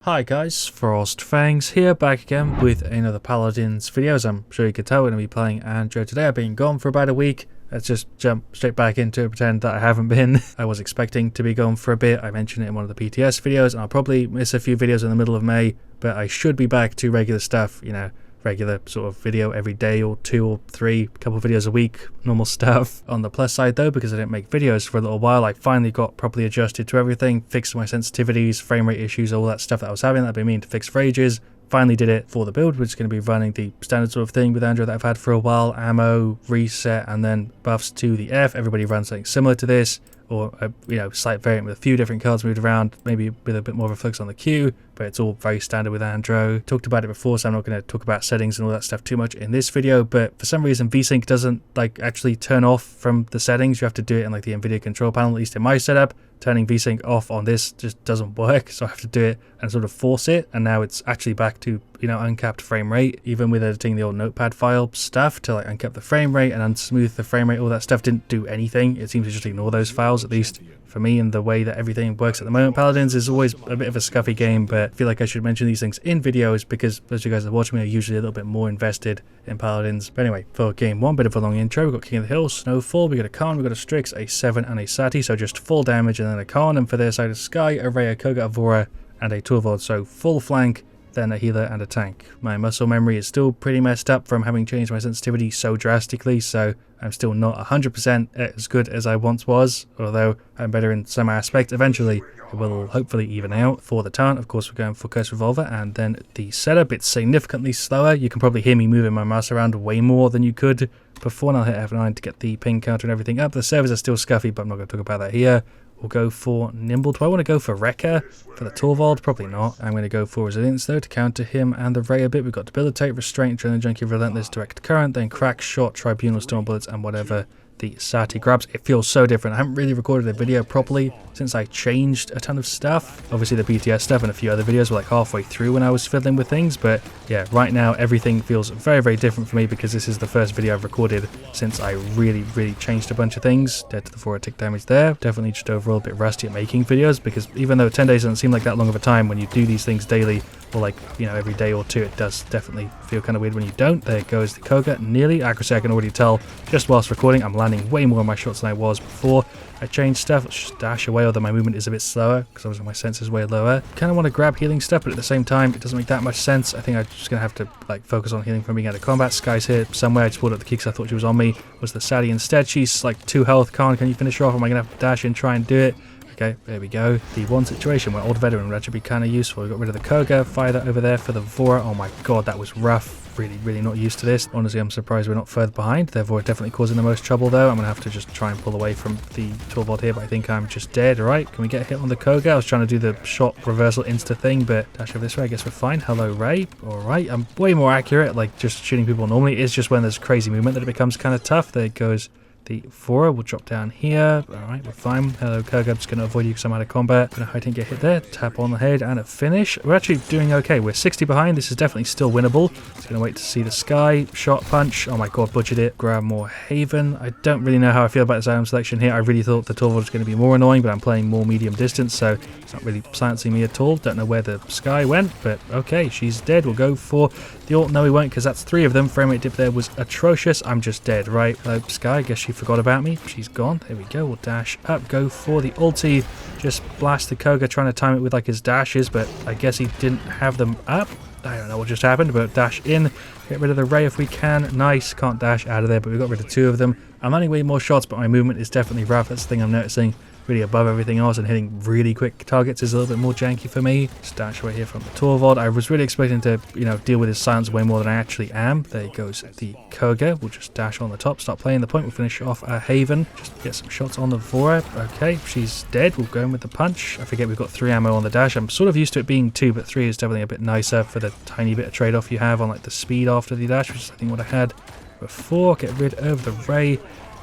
Hi guys, FrostFangs here, back again with another Paladins video. As I'm sure you can tell, we're going to be playing Andro today. I've been gone for about a week. Let's just jump straight back into it, pretend that I haven't been. I was expecting to be gone for a bit. I mentioned it in one of the PTS videos, and I'll probably miss a few videos in the middle of May, but I should be back to regular stuff, you know, regular sort of video every day or 2 or 3, a couple of videos a week, normal stuff. On the plus side though, because I didn't make videos for a little while, I finally got properly adjusted to everything, fixed my sensitivities, frame rate issues, all that stuff that I was having that I've been meaning to fix for ages. Finally did it for the build, which is going to be running the standard sort of thing with Andro that I've had for a while, ammo, reset, and then buffs to the F. Everybody runs something similar to this, or a slight variant with a few different cards moved around, maybe with a bit more of a focus on the Q, but it's all very standard with Andro. Talked about it before, so I'm not going to talk about settings and all that stuff too much in this video, but for some reason VSync doesn't actually turn off from the settings. You have to do it in the NVIDIA control panel, at least in my setup. Turning VSync off on this just doesn't work, so I have to do it and sort of force it, and now it's actually back to uncapped frame rate. Even with editing the old notepad file stuff to uncap the frame rate and unsmooth the frame rate, all that stuff didn't do anything. It seems to just ignore those files, at least for me, and the way that everything works at the moment. Paladins is always a bit of a scuffy game, but I feel like I should mention these things in videos because those of you guys that watch me are usually a little bit more invested in Paladins. But anyway, for game 1, bit of a long intro. We've got King of the Hill, Snowfall, we got a Khan, we got a Strix, a 7 and a Sati, so just full damage and then a Khan, and for their side a Sky, a Ray, a Koga, a Vora, and a Torvald, so full flank, then a healer and a tank. My muscle memory is still pretty messed up from having changed my sensitivity so drastically, so I'm still not 100% as good as I once was, although I'm better in some aspects. Eventually it will hopefully even out. For the talent, of course, we're going for Cursed Revolver, and then the setup, it's significantly slower. You can probably hear me moving my mouse around way more than you could before, and I'll hit F9 to get the ping counter and everything up. The servers are still scuffy, but I'm not going to talk about that here. We'll go for Nimble. Do I want to go for Wrecker for the Torvald? Probably not. I'm going to go for Resilience though to counter him and the Ray a bit. We've got Debilitate, Restraint, Adrenaline Junkie, Relentless, Direct Current, then Crack, Shot, Tribunal, Storm Bullets, and whatever the Sati grabs. It feels so different. I haven't really recorded a video properly since I changed a ton of stuff. Obviously the PTS stuff and a few other videos were halfway through when I was fiddling with things, but yeah, right now everything feels very, very different for me because this is the first video I've recorded since I really changed a bunch of things. Dead to the 4 tick damage there. Definitely just overall a bit rusty at making videos, because even though 10 days doesn't seem like that long of a time when you do these things daily, or every day or 2, it does definitely feel kind of weird when you don't. There goes the Koga. Nearly. Accuracy I can already tell just whilst recording. I'm landing way more on my shots than I was before I changed stuff. Let's just dash away, although my movement is a bit slower because obviously my sense is way lower. Kind of want to grab healing stuff, but at the same time it doesn't make that much sense. I think I'm just going to have to focus on healing from being out of combat. Sky's here somewhere. I just pulled up the key because I thought she was on me. Was the Sally instead. She's 2 health. Khan, can you finish her off? Am I going to have to dash and try and do it? Okay, there we go. The one situation where old veteran would actually be kind of useful. We got rid of the Koga, fire that over there for the Vora. Oh my god, that was rough. Really not used to this. Honestly, I'm surprised we're not further behind. The Vora definitely causing the most trouble though. I'm going to have to just try and pull away from the Torvald here, but I think I'm just dead. Alright, can we get a hit on the Koga? I was trying to do the shot reversal insta thing, but dash over this way. I guess we're fine. Hello, Ray. Alright, I'm way more accurate, just shooting people normally. It's just when there's crazy movement that it becomes kind of tough. There goes the Vora. Will drop down here. Alright, we're fine. Hello, Koga. I'm just going to avoid you because I'm out of combat. Going to hide and get hit there. Tap on the head and a finish. We're actually doing okay. We're 60 behind. This is definitely still winnable. Just going to wait to see the Sky. Shot punch. Oh my god, butchered it. Grab more Haven. I don't really know how I feel about this item selection here. I really thought the Torvald was going to be more annoying, but I'm playing more medium distance, so it's not really silencing me at all. Don't know where the Sky went, but okay, she's dead. We'll go for the ult. No, we won't, because that's 3 of them. Frame rate dip there was atrocious. I'm just dead, right? Hello, Sky. I guess she forgot about me. She's gone. There we go. We'll dash up, go for the ulti. Just blast the Koga, trying to time it with his dashes, but I guess he didn't have them up. I don't know what just happened, but dash in. Get rid of the Ray if we can. Nice. Can't dash out of there, but we got rid of 2 of them. I'm landing way more shots, but my movement is definitely rough. That's the thing I'm noticing. Really above everything else, and hitting really quick targets is a little bit more janky for me. Stash away here from the Torvald. I was really expecting to, deal with his silence way more than I actually am. There goes the Koga. We'll just dash on the top, start playing the point. We'll finish off our Haven. Just get some shots on the Vora. Okay, she's dead. We'll go in with the punch. I forget we've got 3 ammo on the dash. I'm sort of used to it being 2, but 3 is definitely a bit nicer for the tiny bit of trade-off you have on the speed after the dash, which is I think what I had before. Get rid of the Ray.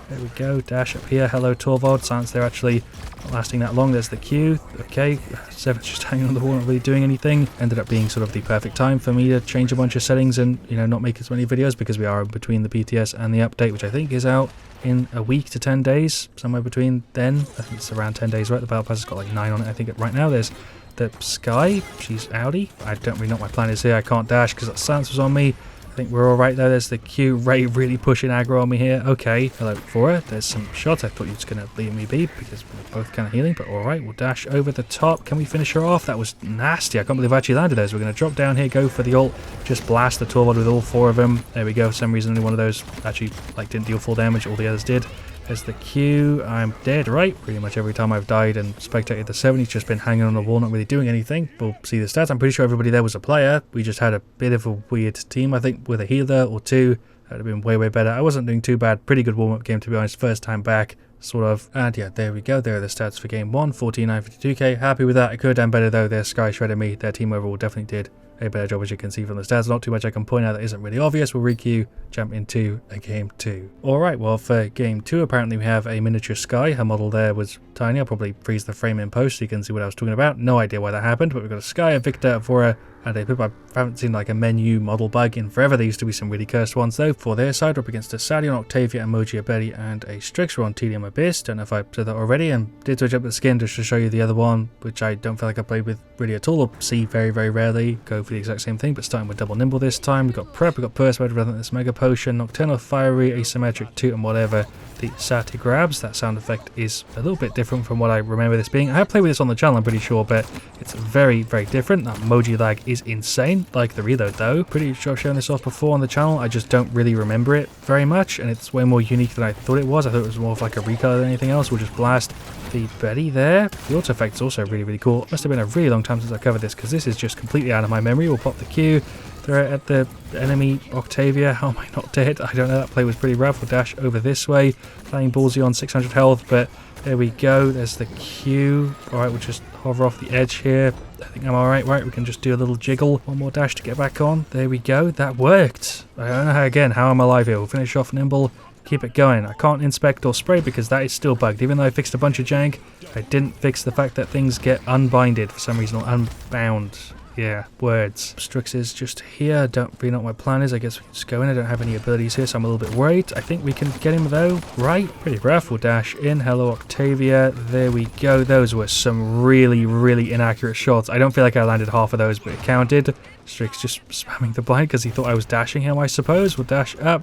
There we go, dash up here. Hello, Torvald. Silence there actually not lasting that long. There's the Q. Okay, 7's just hanging on the wall, not really doing anything. Ended up being sort of the perfect time for me to change a bunch of settings and, not make as many videos, because we are in between the PTS and the update, which I think is out in a week to 10 days, somewhere between then. I think it's around 10 days, right? The battle pass has got 9 on it, I think, right now. There's the sky. She's outie. I don't really know what my plan is here. I can't dash because that silence was on me. I think we're alright though. There's the Q. Ray really pushing aggro on me here. Okay. Hello, Fora. There's some shots. I thought you were just going to leave me be because we're both kind of healing. But alright, we'll dash over the top. Can we finish her off? That was nasty. I can't believe I actually landed those. We're going to drop down here, go for the ult, just blast the Torvald with all 4 of them. There we go. For some reason, only one of those actually didn't deal full damage. All the others did. There's the Q. I'm dead, right? Pretty much every time I've died and spectated the 7, he's just been hanging on the wall, not really doing anything. We'll see the stats. I'm pretty sure everybody there was a player. We just had a bit of a weird team, I think, with a healer or 2. That would have been way, way better. I wasn't doing too bad. Pretty good warm-up game, to be honest. First time back, sort of. And yeah, there we go. There are the stats for game 1. 14,952k. Happy with that. I could have done better, though. Their Sky shredded me. Their team overall definitely did a better job, as you can see from the stats. Not too much I can point out that isn't really obvious. We'll re-queue, jump into a game 2. Alright, well for game 2 apparently we have a miniature Sky. Her model there was tiny. I'll probably freeze the frame in post so you can see what I was talking about. No idea why that happened, but we've got a Sky, a Victor, a Vora, and a Pip. I haven't seen a menu model bug in forever. There used to be some really cursed ones though. For their side, we're up against a Sadion, Octavia, Emoji, a Betty, and a Strix. We're on Tedium Abyss. Don't know if I said that already, and did switch up the skin just to show you the other one, which I don't feel like I played with really at all, or see very, very rarely. Go for the exact same thing, but starting with double nimble this time. We've got Prep, we've got Purse Mode rather than this Mega Potion, Nocturnal, Fiery, Asymmetric, 2, and whatever the Sati grabs. That sound effect is a little bit different from what I remember this being. I have played with this on the channel, I'm pretty sure, but it's very, very different. That emoji lag is insane. Like the reload though. Pretty sure I've shown this off before on the channel. I just don't really remember it very much, and it's way more unique than I thought it was. I thought it was more of like a recolor than anything else. We'll just blast the Betty there. The auto effect is also really, really cool. Must have been a really long time since I covered this because this is just completely out of my memory. We'll pop the Q. Throw it at the enemy Octavia. How am I not dead? I don't know. That play was pretty rough. We'll dash over this way. Playing ballsy on 600 health, but there we go. There's the Q. Alright, we'll just hover off the edge here. I think I'm alright. Right, we can just do a little jiggle. One more dash to get back on. There we go. That worked. I don't know how, again, how I'm alive here. We'll finish off Nimble. Keep it going. I can't inspect or spray because that is still bugged. Even though I fixed a bunch of jank, I didn't fix the fact that things get unbinded for some reason, or unbound. Yeah, words. Strix is just here. Don't really know what my plan is. I guess we can just go in. I don't have any abilities here, so I'm a little bit worried. I think we can get him though. Right. Pretty rough. We'll dash in. Hello, Octavia. There we go. Those were some really, really inaccurate shots. I don't feel like I landed half of those, but it counted. Strix just spamming the blind because he thought I was dashing him, I suppose. We'll dash up.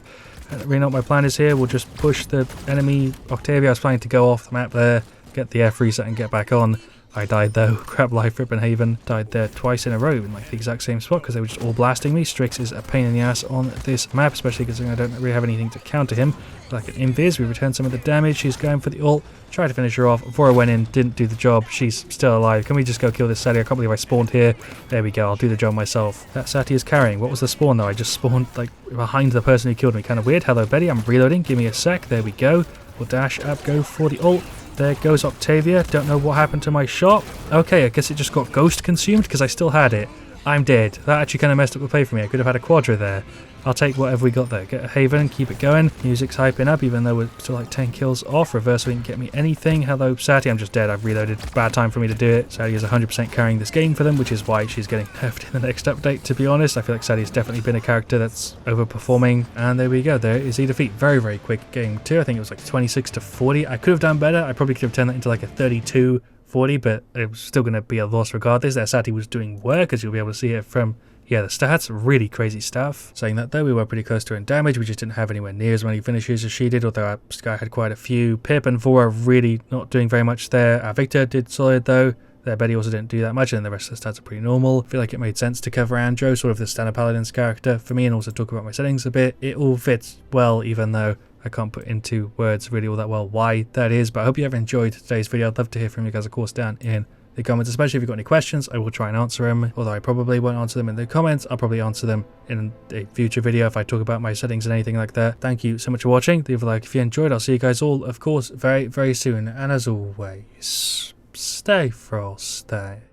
I don't really know what my plan is here. We'll just push the enemy Octavia. I was planning to go off the map there, get the F reset and get back on. I died though. Crap life, Rippenhaven. Died there twice in a row in the exact same spot because they were just all blasting me. Strix is a pain in the ass on this map, especially considering I don't really have anything to counter him. Like an invis, we return some of the damage. She's going for the ult. Tried to finish her off. Before I went in, didn't do the job. She's still alive. Can we just go kill this Sati? I can't believe I spawned here. There we go. I'll do the job myself. That Sati is carrying. What was the spawn though? I just spawned behind the person who killed me. Kind of weird. Hello Betty. I'm reloading. Give me a sec. There we go. We'll dash up. Go for the ult. There goes Octavia. Don't know what happened to my shot. Okay, I guess it just got ghost consumed because I still had it. I'm dead. That actually kind of messed up the play for me. I could have had a quadra there. I'll take whatever we got there. Get a Haven and keep it going. Music's hyping up even though we're still 10 kills off. Reversal didn't get me anything. Hello, Sati. I'm just dead. I've reloaded. Bad time for me to do it. Sati is 100% carrying this game for them, which is why she's getting nerfed in the next update, to be honest. I feel like Sati has definitely been a character that's overperforming. And there we go. There is the defeat. Very, very quick game 2. I think it was 26-40. I could have done better. I probably could have turned that into a 32-40, but it was still going to be a loss regardless. That Sati was doing work, as you'll be able to see it from the stats. Really crazy stuff. Saying that though, we were pretty close to her in damage. We just didn't have anywhere near as many finishes as she did, although our Sky had quite a few. Pip and Vora really not doing very much there. Our Victor did solid though. Their Betty also didn't do that much, and the rest of the stats are pretty normal. I feel like it made sense to cover Andro, sort of the standard Paladins character for me, and also talk about my settings a bit. It all fits well, even though I can't put into words really all that well why that is. But I hope you have enjoyed today's video. I'd love to hear from you guys, of course, down in the comments, especially if you've got any questions. I will try and answer them, although I probably won't answer them in the comments. I'll probably answer them in a future video if I talk about my settings and anything like that. Thank you so much for watching. Leave a like if you enjoyed. I'll see you guys all, of course, very, very soon. And as always, stay frosty.